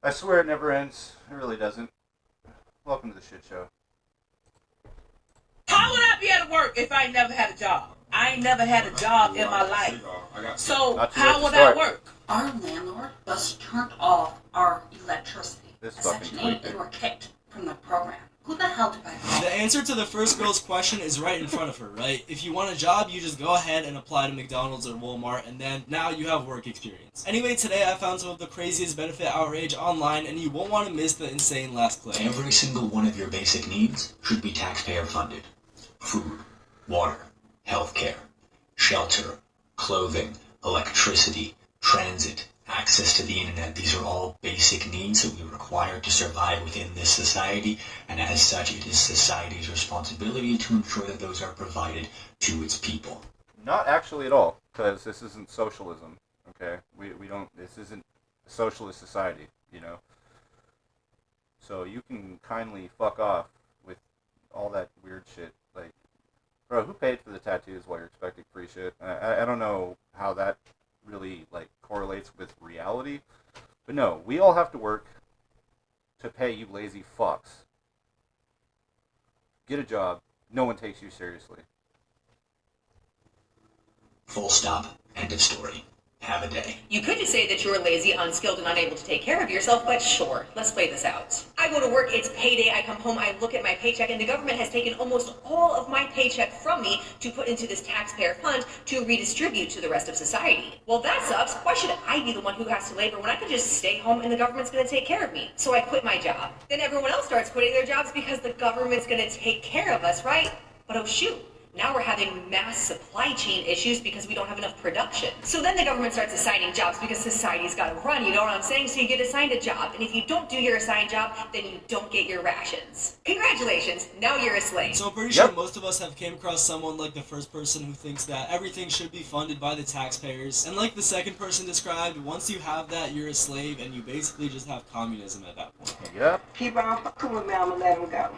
I swear it never ends. It really doesn't. Welcome to the shit show. How would I be able to work if I never had a job? I ain't never had a job in my life. So how would I work? Our landlord just turned off our electricity. This Section 8, they were kicked from the program. Who the hell did I call? The answer to the first girl's question is right in front of her, right? If you want a job, you just go ahead and apply to McDonald's or Walmart, and then now you have work experience. Anyway, today I found some of the craziest benefit outrage online, and you won't want to miss the insane last clip. Every single one of your basic needs should be taxpayer funded. Food, water, healthcare, shelter, clothing, electricity, transit, access to the internet. These are all basic needs that we require to survive within this society, and as such, it is society's responsibility to ensure that those are provided to its people. Not actually at all, because this isn't socialism, okay? We don't, this isn't a socialist society, you know? So you can kindly fuck off with all that weird shit. Like, bro, who paid for the tattoos while you're expecting free shit? I don't know how that really, like, correlates with reality. But no, we all have to work to pay you lazy fucks. Get a job. No one takes you seriously. Full stop. End of story. Have a day. You could just say that you're lazy, unskilled, and unable to take care of yourself, but sure, let's play this out. I go to work, it's payday, I come home, I look at my paycheck, and the government has taken almost all of my paycheck from me to put into this taxpayer fund to redistribute to the rest of society. Well, that sucks. Why should I be the one who has to labor when I could just stay home and the government's gonna take care of me? So I quit my job. Then everyone else starts quitting their jobs because the government's gonna take care of us, right? But oh shoot. Now we're having mass supply chain issues because we don't have enough production. So then the government starts assigning jobs because society's got to run, you know what I'm saying? So you get assigned a job, and if you don't do your assigned job, then you don't get your rations. Congratulations, now you're a slave. So I'm pretty sure most of us have came across someone like the first person who thinks that everything should be funded by the taxpayers. And like the second person described, once you have that, you're a slave, and you basically just have communism at that point. Yep. Keep on fucking with me, I'ma let him go.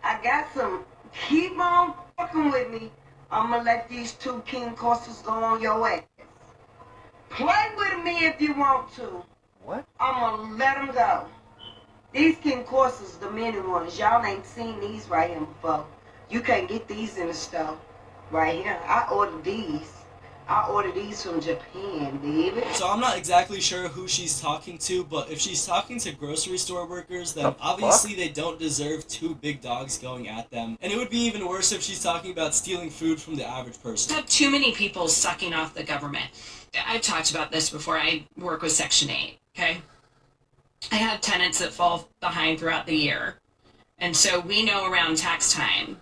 I got some. Keep on fucking with me. I'ma let these two king courses go on your ass. Play with me if you want to. What? I'ma let them go. These king courses, the mini ones, y'all ain't seen these right here before. You can't get these in the store. Right here. I ordered these. I ordered these from Japan, baby. So I'm not exactly sure who she's talking to, but if she's talking to grocery store workers, then obviously they don't deserve two big dogs going at them. And it would be even worse if she's talking about stealing food from the average person. Have too many people sucking off the government. I've talked about this before. I work with Section 8, okay? I have tenants that fall behind throughout the year. And so we know around tax time,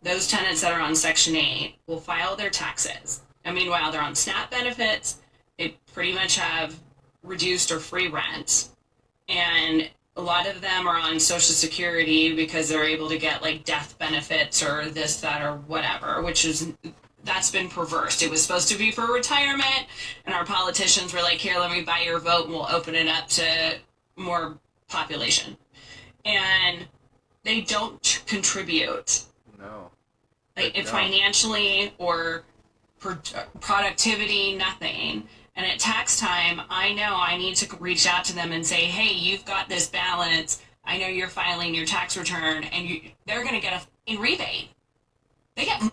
those tenants that are on Section 8 will file their taxes. And meanwhile, they're on SNAP benefits. They pretty much have reduced or free rent. And a lot of them are on Social Security because they're able to get like death benefits or this, that, or whatever, that's been perverse. It was supposed to be for retirement, and our politicians were like, here, let me buy your vote, and we'll open it up to more population. And they don't contribute. No. Like, financially or productivity, nothing. And at tax time, I know I need to reach out to them and say, hey, you've got this balance. I know you're filing your tax return, and they're going to get a rebate. They get...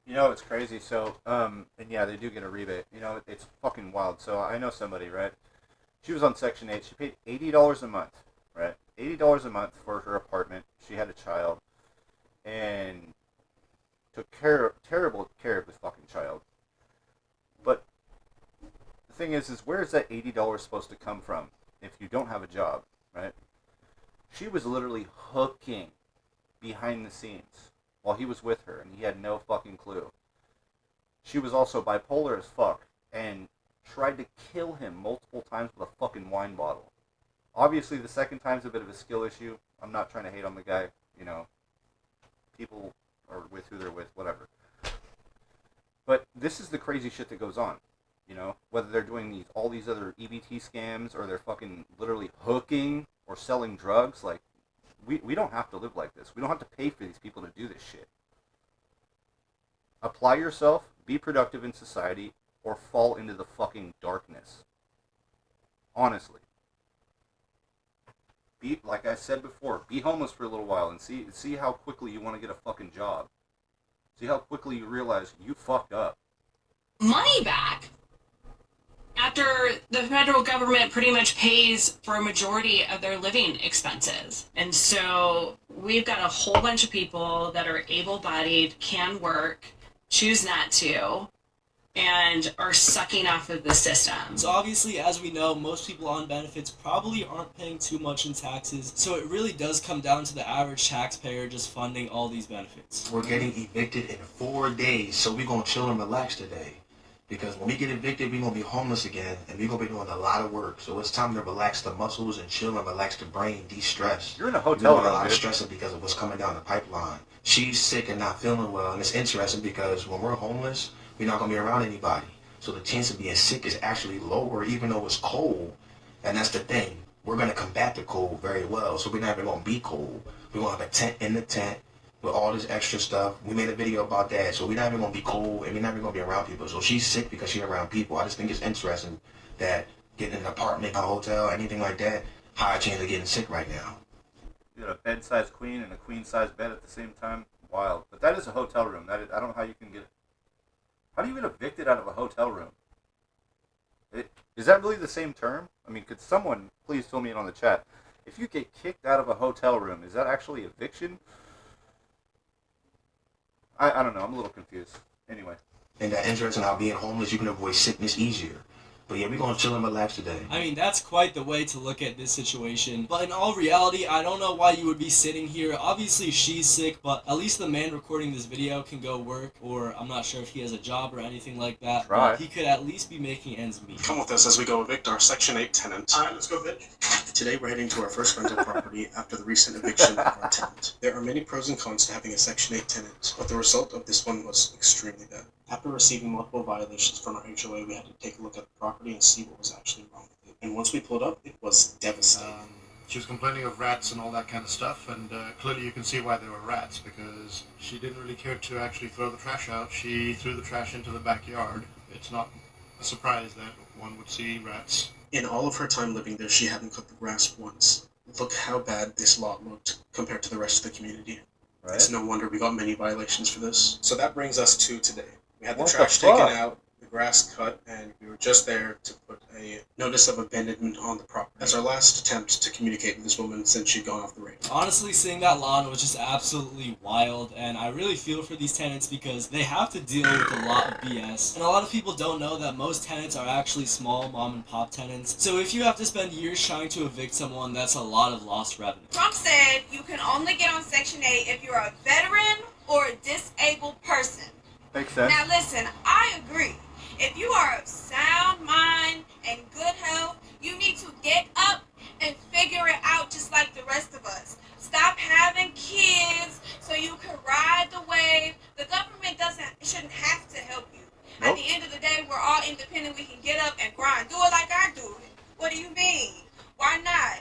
You know, it's crazy. So, and yeah, they do get a rebate. You know, it's fucking wild. So I know somebody, right? She was on Section 8. She paid $80 a month, right? $80 a month for her apartment. She had a child. And took terrible care of this fucking child. But the thing is where is that $80 supposed to come from if you don't have a job, right? She was literally hooking behind the scenes while he was with her, and he had no fucking clue. She was also bipolar as fuck and tried to kill him multiple times with a fucking wine bottle. Obviously, the second time's a bit of a skill issue. I'm not trying to hate on the guy, you know. People are with who they're with, whatever. But this is the crazy shit that goes on, you know? Whether they're doing all these other EBT scams, or they're fucking literally hooking or selling drugs, like, we don't have to live like this. We don't have to pay for these people to do this shit. Apply yourself, be productive in society, or fall into the fucking darkness. Honestly. be, like I said before, be homeless for a little while and see how quickly you want to get a fucking job. See how quickly you realize you fucked up. Money back after the federal government pretty much pays for a majority of their living expenses. And so we've got a whole bunch of people that are able-bodied, can work, choose not to, and are sucking off of the system. So obviously, as we know, most people on benefits probably aren't paying too much in taxes, so it really does come down to the average taxpayer just funding all these benefits. We're getting evicted in 4 days, so we're going to chill and relax today. Because when we get evicted, we're going to be homeless again, and we're going to be doing a lot of work. So it's time to relax the muscles and chill and relax the brain, de-stress. You're in a hotel room, a lot of dude. stressing because of what's coming down the pipeline. She's sick and not feeling well, and it's interesting because when we're homeless, we're not going to be around anybody. So the chance of being sick is actually lower, even though it's cold. And that's the thing. We're going to combat the cold very well. So we're not even going to be cold. We're going to have a tent in the tent with all this extra stuff. We made a video about that. So we're not even going to be cold, and we're not even going to be around people. So she's sick because she's around people. I just think it's interesting that getting an apartment, a hotel, anything like that, higher chance of getting sick right now. You got a bed-sized queen and a queen-sized bed at the same time. Wild. But that is a hotel room. I don't know how you can get... How do you get evicted out of a hotel room? Is that really the same term? I mean, could someone please fill me in on the chat? If you get kicked out of a hotel room, is that actually eviction? I don't know. I'm a little confused. Anyway. And that interesting how being homeless, you can avoid sickness easier. But yeah, we're going to chill and relax today. I mean, that's quite the way to look at this situation. But in all reality, I don't know why you would be sitting here. Obviously, she's sick, but at least the man recording this video can go work, or I'm not sure if he has a job or anything like that. Try. But he could at least be making ends meet. Come with us as we go evict our Section 8 tenant. Alright, let's go, bitch. Today we're heading to our first rental property after the recent eviction of our tenant. There are many pros and cons to having a Section 8 tenant, but the result of this one was extremely bad. After receiving multiple violations from our HOA, we had to take a look at the property and see what was actually wrong with it. And once we pulled up, it was devastating. She was complaining of rats and all that kind of stuff, and clearly you can see why there were rats, because she didn't really care to actually throw the trash out. She threw the trash into the backyard. It's not a surprise that one would see rats. In all of her time living there, she hadn't cut the grass once. Look how bad this lot looked compared to the rest of the community. Right? It's no wonder we got many violations for this. So that brings us to today. We had the What the trash taken fuck? out, the grass cut, and we were just there to put a notice of abandonment on the property. That's our last attempt to communicate with this woman since she'd gone off the radar. Honestly, seeing that lawn was just absolutely wild, and I really feel for these tenants because they have to deal with a lot of BS. And a lot of people don't know that most tenants are actually small mom and pop tenants. So if you have to spend years trying to evict someone, that's a lot of lost revenue. Trump said you can only get on Section 8 if you're a veteran or a disabled person. Makes sense. Now listen, I agree. If you are of sound mind and good health, you need to get up and figure it out just like the rest of us. Stop having kids so you can ride the wave. The government shouldn't have to help you. At the end of the day, we're all independent. We can get up and grind. Do it like I do it. What do you mean? Why not?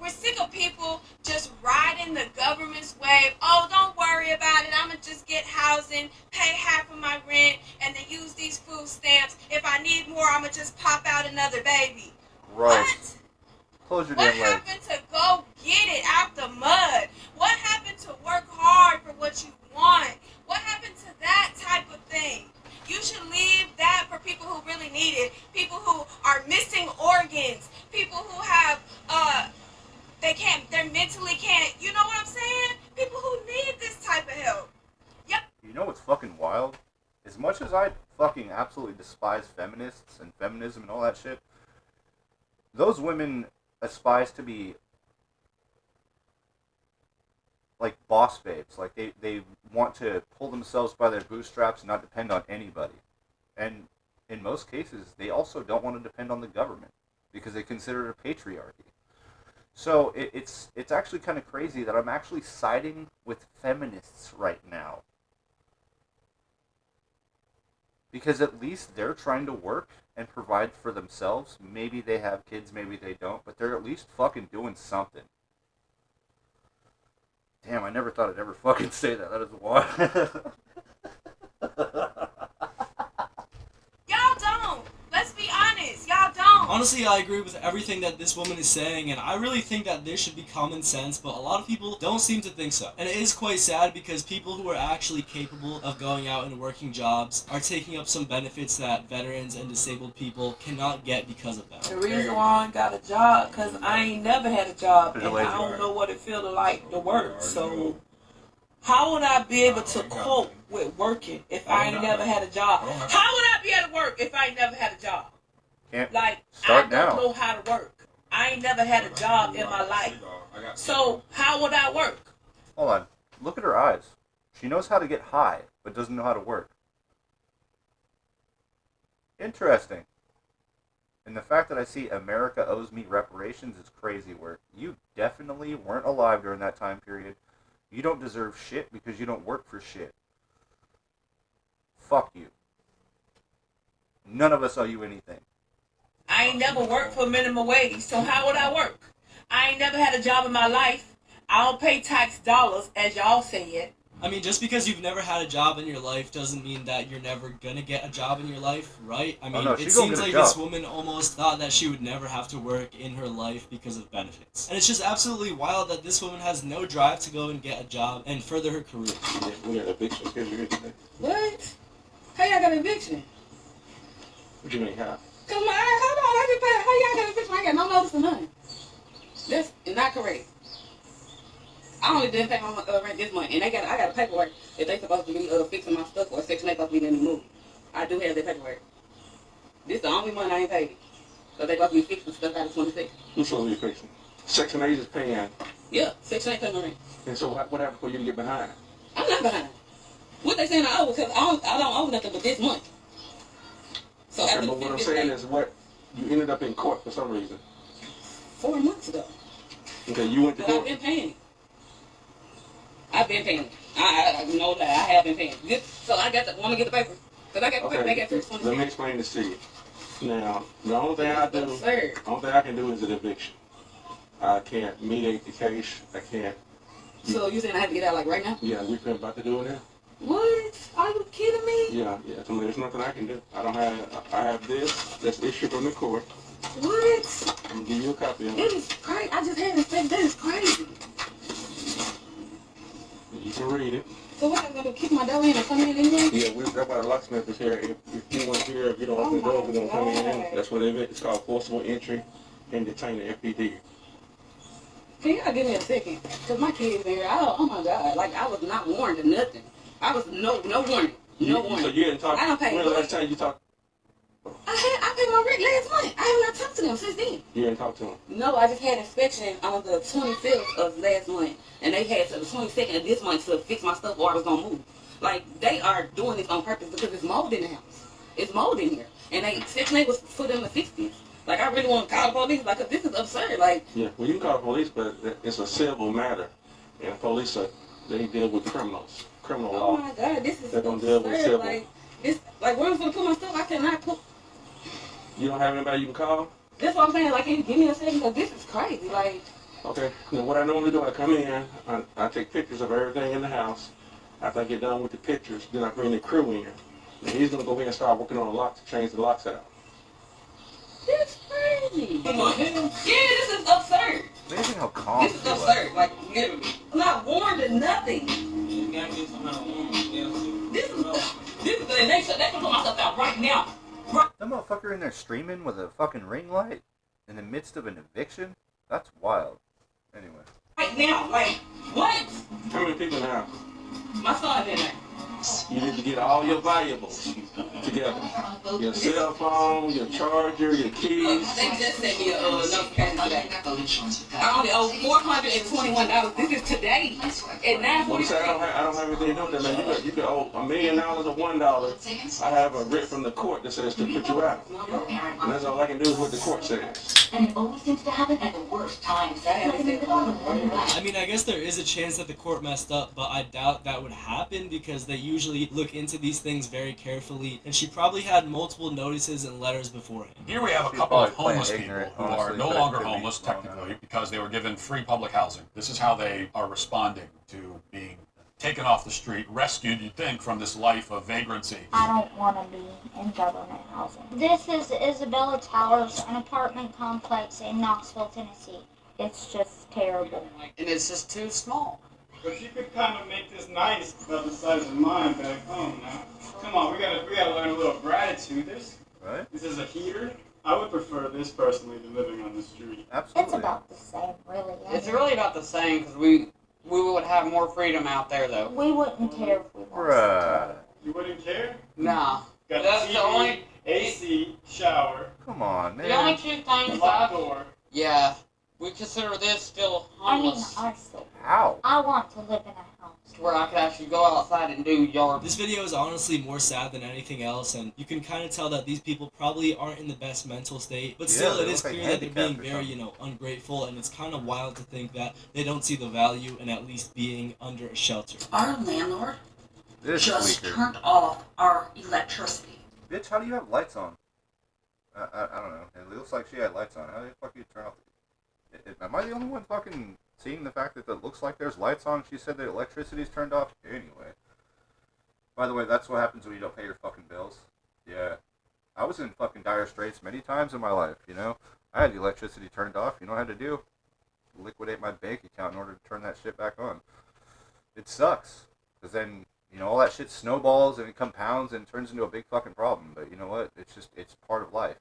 We're sick of people just riding the government's wave. Oh, don't worry about it. I'm going to just get housing, pay half of my rent, and then use these food stamps. If I need more, I'm going to just pop out another baby. Right. What? Close your What damn legs. happened to go get it out the mud? What happened to work hard for what you want? What happened to that type of thing? You should leave that for people who really need it. People who are missing organs. People who have, they mentally can't, you know what I'm saying? People who need this type of help. Yep. You know what's fucking wild? As much as I fucking absolutely despise feminists and feminism and all that shit, those women aspire to be like boss babes. Like they want to pull themselves by their bootstraps and not depend on anybody. And in most cases, they also don't want to depend on the government because they consider it a patriarchy. So it's actually kind of crazy that I'm actually siding with feminists right now. Because at least they're trying to work and provide for themselves. Maybe they have kids, maybe they don't, but they're at least fucking doing something. Damn, I never thought I'd ever fucking say that. That is wild. Y'all don't. Let's be honest. Y'all don't. Honestly, I agree with everything that this woman is saying, and I really think that this should be common sense, but a lot of people don't seem to think so. And it is quite sad because people who are actually capable of going out and working jobs are taking up some benefits that veterans and disabled people cannot get because of that. The reason why I got a job, because I ain't never had a job, and I don't know what it feels like to work, so how would I be able to cope with working if I ain't never had a job? How would I be able to work if I ain't never had a job? Like, I don't know how to work. I ain't never had a job in my life. So, how would I work? Hold on. Look at her eyes. She knows how to get high, but doesn't know how to work. Interesting. And the fact that I see America owes me reparations is crazy work. You definitely weren't alive during that time period. You don't deserve shit because you don't work for shit. Fuck you. None of us owe you anything. I ain't never worked for minimum wage, so how would I work? I ain't never had a job in my life. I don't pay tax dollars, as y'all say it. I mean, just because you've never had a job in your life doesn't mean that you're never gonna get a job in your life, right? I mean, it seems like this woman almost thought that she would never have to work in her life because of benefits. And it's just absolutely wild that this woman has no drive to go and get a job and further her career. Yeah, we got eviction schedule here today. What? How y'all got an eviction? What do you mean, how? Cause hold on, I just paid. How y'all got an eviction? I ain't got no notice or nothing. That's not correct. I only didn't pay my rent this month, and I got a paperwork that they supposed to be fixing my stuff, or Section 8 supposed to be letting me move. I do have that paperwork. This the only month I ain't paid. So they supposed to be fixing stuff out of 26. Who's supposed to be fixing? Section 8 is paying. Yeah, Section 8 paying my rent. And so what happened for you to get behind? I'm not behind. What they saying I owe, because I don't owe nothing but this month. So okay, but what I'm saying is what you ended up in court for some reason. 4 months ago. Okay, you went to court. I've been paying. I've been paying. I no lie, I have been paying. So I got want to get the paper. Because I got the paper, they got 26. Let me explain this to you. Now, the only thing I can do is an eviction. I can't mediate the case. I can't. So you saying I have to get out like right now? Yeah, we're about to do it now. What? Are you kidding me? Yeah. So there's nothing I can do. I have this that's issued from the court. What? I'm gonna give you a copy of it. It is crazy. I just had to say that is crazy. You can read it. So what, I'm going to kick my door in and come in here? Yeah, that's why the locksmith is here. If you want here, if you don't open the door, we're going to come in. That's what it's called, forcible entry and detain the FPD. Can y'all give me a second? Because my kids in here, oh my God, like I was not warned or nothing. I was no warning. No warning. So you didn't talk? I don't pay. When the last time you talked? I paid my rent last month. I have not talked to them since then. You didn't talk to them? No, I just had inspection on the 25th of last month. And they had to the 22nd of this month to fix my stuff or I was going to move. Like, they are doing this on purpose because it's mold in the house. It's mold in here. And Section 8 was for them to fix this. Like, I really want to call the police, like, 'cause this is absurd. Like, yeah, well, you can call the police, but it's a civil matter. And police, they deal with criminals. Criminal law. Oh my God, this is They're going to deal with civil. Like, where I'm going to put my stuff, I cannot put. You don't have anybody you can call? That's what I'm saying. Like, can you give me a second? Because this is crazy. Like. Okay. Now, what I normally do, I come in, I take pictures of everything in the house. After I get done with the pictures, then I bring the crew in. And he's going to go ahead and start working on the locks to change the locks out. That's crazy. Yeah, this is absurd. Amazing how calm this is absurd. Like, literally. I'm not warned or nothing. This is and they can put myself out right now. That motherfucker in there streaming with a fucking ring light in the midst of an eviction? That's wild. Anyway. Right now, like, what? How many people now? My son in there. You need to get all your valuables together. Your cell phone, your charger, your keys. They just sent me a notification today. I only owe $421. This is today at 9:46. I don't have anything to do with that, man. You could owe $1 million or $1. I have a writ from the court that says to put you out. And that's all I can do is what the court says. And it always seems to happen at the worst times. I mean, I guess there is a chance that the court messed up, but I doubt that would happen because they usually look into these things very carefully, and she probably had multiple notices and letters beforehand. Here we have a couple of homeless people who are no longer homeless technically because they were given free public housing. This is how they are responding to being taken off the street, rescued, you'd think, from this life of vagrancy. I don't want to be in government housing. This is Isabella Towers, an apartment complex in Knoxville, Tennessee. It's just terrible. And it's just too small. But you could kind of make this nice about the size of mine back home now. Come on, we gotta learn a little gratitude. This is a heater. I would prefer this personally to living on the street. Absolutely. It's about the same, really. It's really about the same because we would have more freedom out there, though. We wouldn't care if we lost Bruh. You wouldn't care? Nah. Got That's TV, the only AC, shower. Come on, man. The only two things Locked door. Yeah, we consider this still homeless. How? I want to live in a house. To where I could actually go outside and do yard. This video is honestly more sad than anything else, and you can kind of tell that these people probably aren't in the best mental state, but still it is clear that they're being very, ungrateful, and it's kind of wild to think that they don't see the value in at least being under a shelter. Our landlord just tweaker. turned off our electricity. Bitch, how do you have lights on? I don't know. It looks like she had lights on. How the fuck do you turn off? Am I the only one fucking seeing the fact that it looks like there's lights on? She said that electricity's turned off. Anyway. By the way, that's what happens when you don't pay your fucking bills. Yeah. I was in fucking dire straits many times in my life, I had the electricity turned off. You know what I had to do? Liquidate my bank account in order to turn that shit back on. It sucks. Because then, all that shit snowballs and it compounds and turns into a big fucking problem. But you know what? It's part of life.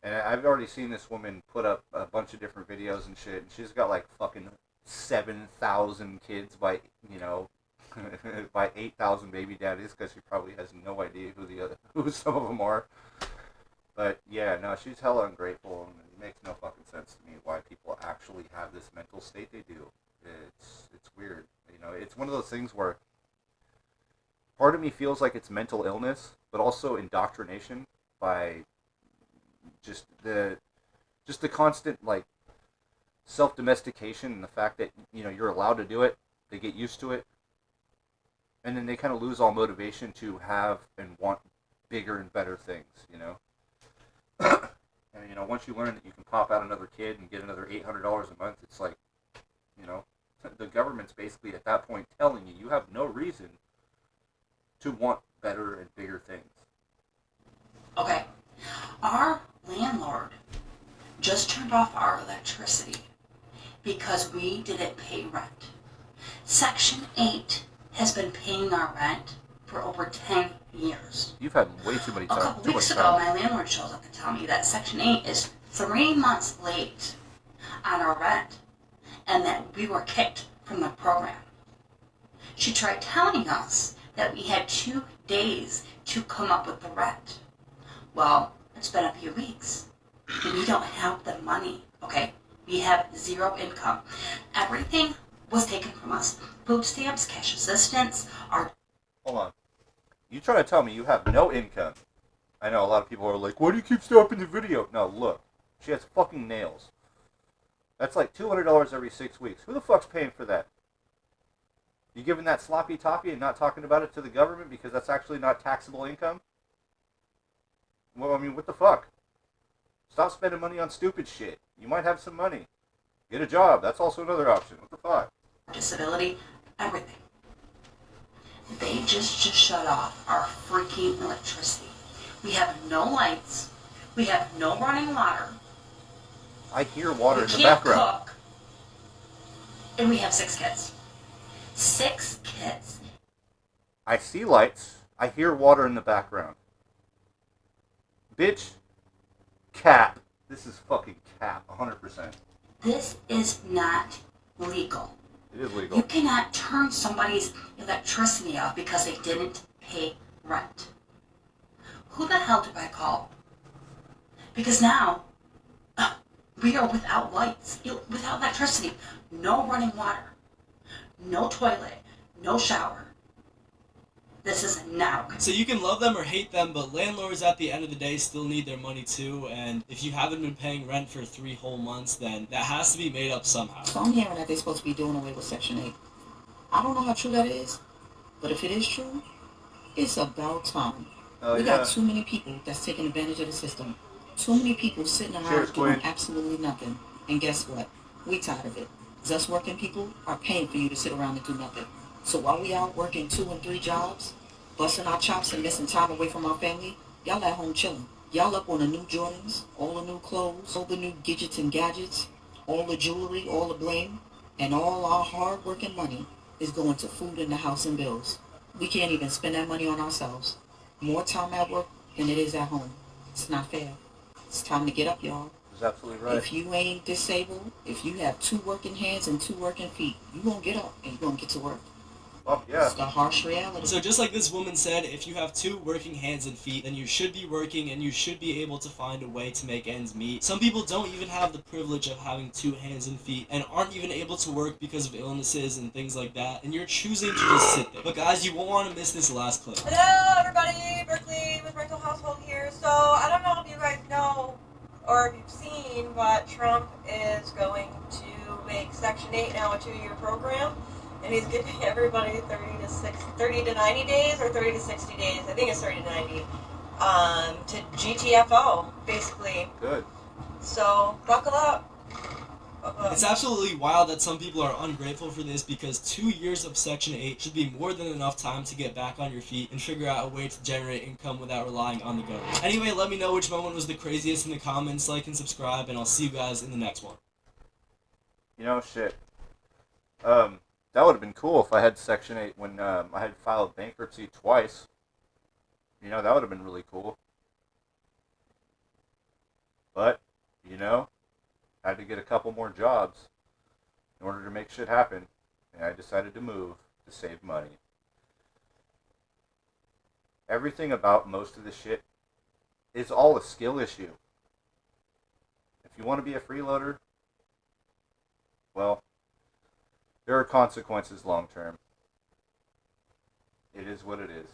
And I've already seen this woman put up a bunch of different videos and shit, and she's got like fucking 7,000 kids by, by 8,000 baby daddies, because she probably has no idea who some of them are. But yeah, no, she's hella ungrateful, and it makes no fucking sense to me why people actually have this mental state they do. It's weird, It's one of those things where part of me feels like it's mental illness, but also indoctrination by just the constant self-domestication, and the fact that you're allowed to do it. They get used to it, and then they kind of lose all motivation to have and want bigger and better things. And once you learn that you can pop out another kid and get another $800 a month, it's like, the government's basically at that point telling you have no reason to want better and bigger things. Okay, our landlord just turned off our electricity because we didn't pay rent. Section 8 has been paying our rent for over 10 years. You've had way too many A times. couple weeks ago, my landlord shows up to tell me that Section 8 is 3 months late on our rent and that we were kicked from the program. She tried telling us that we had 2 days to come up with the rent. Well, it's been a few weeks. We don't have the money, okay? We have zero income. Everything was taken from us. Food stamps, cash assistance, our... Hold on. You try to tell me you have no income. I know a lot of people are like, why do you keep stopping the video? No, look. She has fucking nails. That's like $200 every 6 weeks. Who the fuck's paying for that? You giving that sloppy toppy and not talking about it to the government because that's actually not taxable income? Well, I mean, what the fuck? Stop spending money on stupid shit. You might have some money. Get a job. That's also another option. What the fuck? disability, everything. They just shut off our freaking electricity. We have no lights. We have no running water. I hear water We in the can't background. cook. And we have 6 kids. 6 kids. I see lights. I hear water in the background. Bitch. Cap. This is fucking cap. 100%. This is not legal. It is legal. You cannot turn somebody's electricity off because they didn't pay rent. Who the hell do I call? Because now, we are without lights, without electricity, no running water, no toilet, no shower. This is not okay. So you can love them or hate them, but landlords at the end of the day still need their money too, and if you haven't been paying rent for 3 whole months, then that has to be made up somehow. So I'm hearing that they're supposed to be doing away with Section 8. I don't know how true that is, but if it is true, it's about time. We got too many people that's taking advantage of the system. Too many people sitting around doing absolutely nothing. And guess what? We tired of it. 'Cause us working people are paying for you to sit around and do nothing. So while we out working 2 and 3 jobs, busting our chops and missing time away from our family, y'all at home chilling. Y'all up on the new Jordans, all the new clothes, all the new gadgets and gadgets, all the jewelry, all the bling, and all our hard-working money is going to food in the house and bills. We can't even spend that money on ourselves. More time at work than it is at home. It's not fair. It's time to get up, y'all. That's absolutely right. If you ain't disabled, if you have 2 working hands and 2 working feet, you gonna get up and you gonna get to work. Oh, yeah. It's the harsh reality. So just like this woman said, if you have 2 working hands and feet, then you should be working and you should be able to find a way to make ends meet. Some people don't even have the privilege of having 2 hands and feet and aren't even able to work because of illnesses and things like that, and you're choosing to just sit there. But guys, you won't want to miss this last clip. Hello everybody, Berkeley with Rental Household here. So I don't know if you guys know or if you've seen, but Trump is going to make Section 8 now a 2-year program. And he's giving everybody 30 to 90 days or 30 to 60 days. I think it's 30 to 90 to GTFO, basically. Good. So buckle up. It's absolutely wild that some people are ungrateful for this because 2 years of Section 8 should be more than enough time to get back on your feet and figure out a way to generate income without relying on the government. Anyway, let me know which moment was the craziest in the comments, like and subscribe, and I'll see you guys in the next one. You know, shit. That would have been cool if I had Section 8 when I had filed bankruptcy twice. You know, that would have been really cool. But, you know, I had to get a couple more jobs in order to make shit happen. And I decided to move to save money. Everything about most of the shit is all a skill issue. If you want to be a freeloader, well, there are consequences long term. It is what it is.